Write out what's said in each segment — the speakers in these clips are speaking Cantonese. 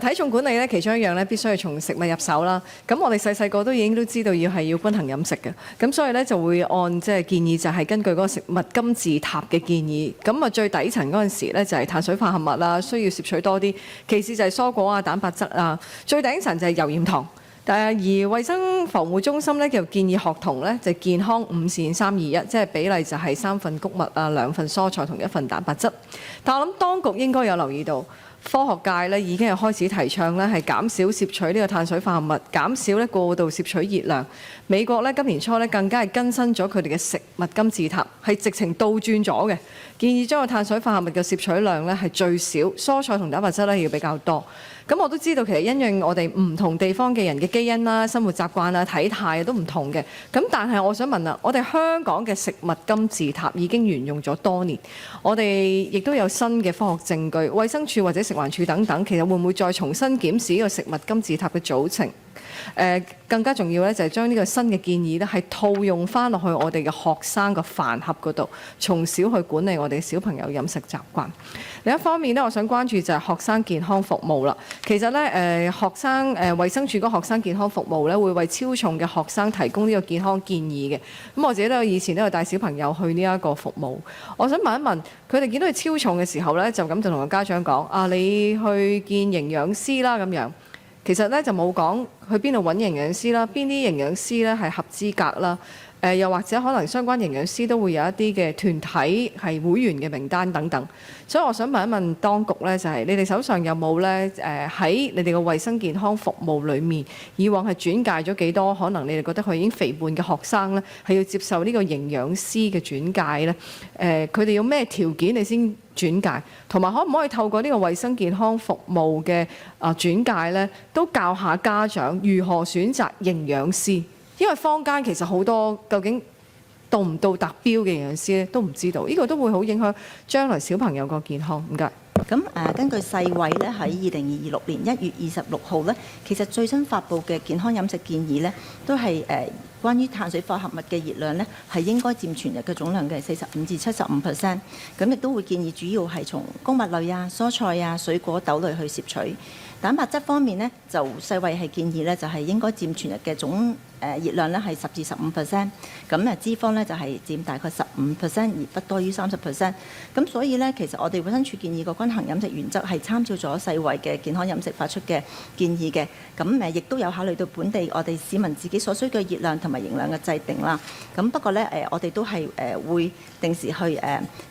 體重管理咧，其中一樣咧，必須係從食物入手啦。咁我哋細個都已經都知道要均衡飲食嘅，咁所以咧就會按建議就係根據嗰個食物金字塔嘅建議。咁最底層嗰陣時咧就係碳水化合物啦，需要攝取多啲；其次就係蔬果啊、蛋白質啊；最頂層就係油鹽糖。而衛生防護中心咧就建議學童咧就健康5善321，即係比例就係3份穀物啊、2份蔬菜同1份蛋白質。但我諗當局應該有留意到。科學界咧已經係開始提倡咧係減少攝取呢個碳水化合物，減少咧過度攝取熱量。美國咧今年初咧更加係更新咗佢哋嘅食物金字塔，係直情倒轉咗嘅，建議將個碳水化合物嘅攝取量咧係最少，蔬菜同蛋白質咧要比較多。咁我都知道其實因應我哋唔同地方嘅人嘅基因啦、生活習慣啦、體態都唔同嘅。咁但係我想問啦，我哋香港嘅食物金字塔已經沿用咗多年，我哋亦都有新嘅科學證據，衛生署或者食環署等等，其實會唔會再重新檢視呢個食物金字塔嘅組成？更加重要咧，就係將呢個新嘅建議咧，係套用翻落去我哋嘅學生個飯盒嗰度，從小去管理我哋嘅小朋友飲食習慣。另一方面咧，我想關注就係學生健康服務啦。其實咧，學生衛生署嗰學生健康服務咧，會為超重嘅學生提供呢個健康建議嘅。咁我自己都有以前都有帶小朋友去呢一個服務。我想問一問，佢哋見到佢超重嘅時候咧，就咁就同個家長講：啊，你去見營養師啦咁樣。其實咧就冇講去邊度揾營養師啦，邊啲營養師咧係合資格啦。又或者可能相關營養師都會有一啲嘅團體係會員嘅名單等等。所以我想問一問當局咧，就係你哋手上有冇咧喺你哋嘅衛生健康服務裏面，以往係轉介咗幾多？可能你哋覺得佢已經肥胖嘅學生咧，係要接受呢個營養師嘅轉介咧？佢哋要咩條件你先轉介？同埋可唔可以透過呢個衛生健康服務嘅轉介咧，都教下家長如何選擇營養師？因為坊間其實好多究竟到唔到達標嘅營養師咧都唔知道，呢個都會好影響將來小朋友個健康。唔該。咁根據世衛咧喺2026年1月26號咧，其實最新發布嘅健康飲食建議咧，都係關於碳水化合物嘅熱量咧，係應該佔全日嘅總量嘅45%至75%。咁亦都會建議主要係從穀物類啊、蔬菜啊、水果、豆類去攝取。蛋白質方面咧，就世衛係建議咧，就係應該佔全日嘅總熱量咧係10至15%。咁脂肪咧就係佔大概15%，而不多於30%。咁所以咧，其實我哋衛生署建議個均衡飲食原則係參照咗世衛嘅健康飲食發出嘅建議嘅。咁亦都有考慮到本地我哋市民自己所需嘅熱量同埋營養嘅制定啦。咁不過咧我哋都係會定時去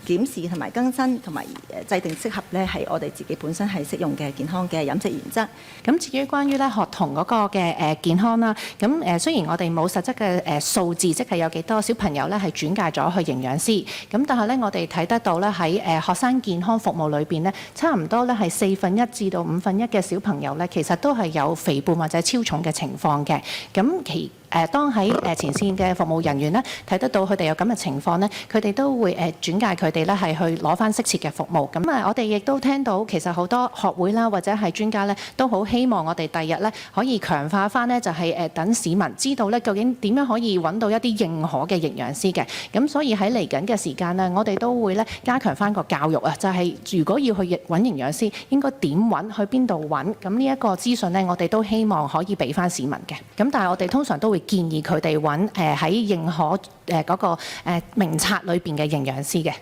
檢視同埋更新同埋制定適合咧係我哋自己本身係適用嘅健康嘅飲食原則。咁至於關於咧學童嗰個嘅健康啦，咁雖然我哋冇實質嘅數字，即係有幾多小朋友咧係轉介咗去營養師，咁但係咧我哋睇得到咧喺學生健康服務裏邊咧，差唔多咧係1/4至到1/5嘅小朋友咧，其實都係有肥胖或者超重嘅情況嘅。咁當喺前線嘅服務人員咧睇得到佢哋有咁嘅情況咧，佢哋都會轉介佢哋咧係去攞翻適切嘅服務。咁我哋亦都聽到其實好多學會啦或者係專家咧都好希望我哋第日咧可以強化翻咧就係等市民知道咧究竟點樣可以揾到一啲認可嘅營養師嘅。咁所以喺嚟緊嘅時間咧，我哋都會咧加強翻個教育啊，就係如果要去揾營養師，應該點揾，去邊度揾？咁呢一個資訊咧，我哋都希望可以俾翻市民嘅。咁但係我哋通常都會建議佢哋揾喺認可嗰個名冊裏邊嘅營養師嘅。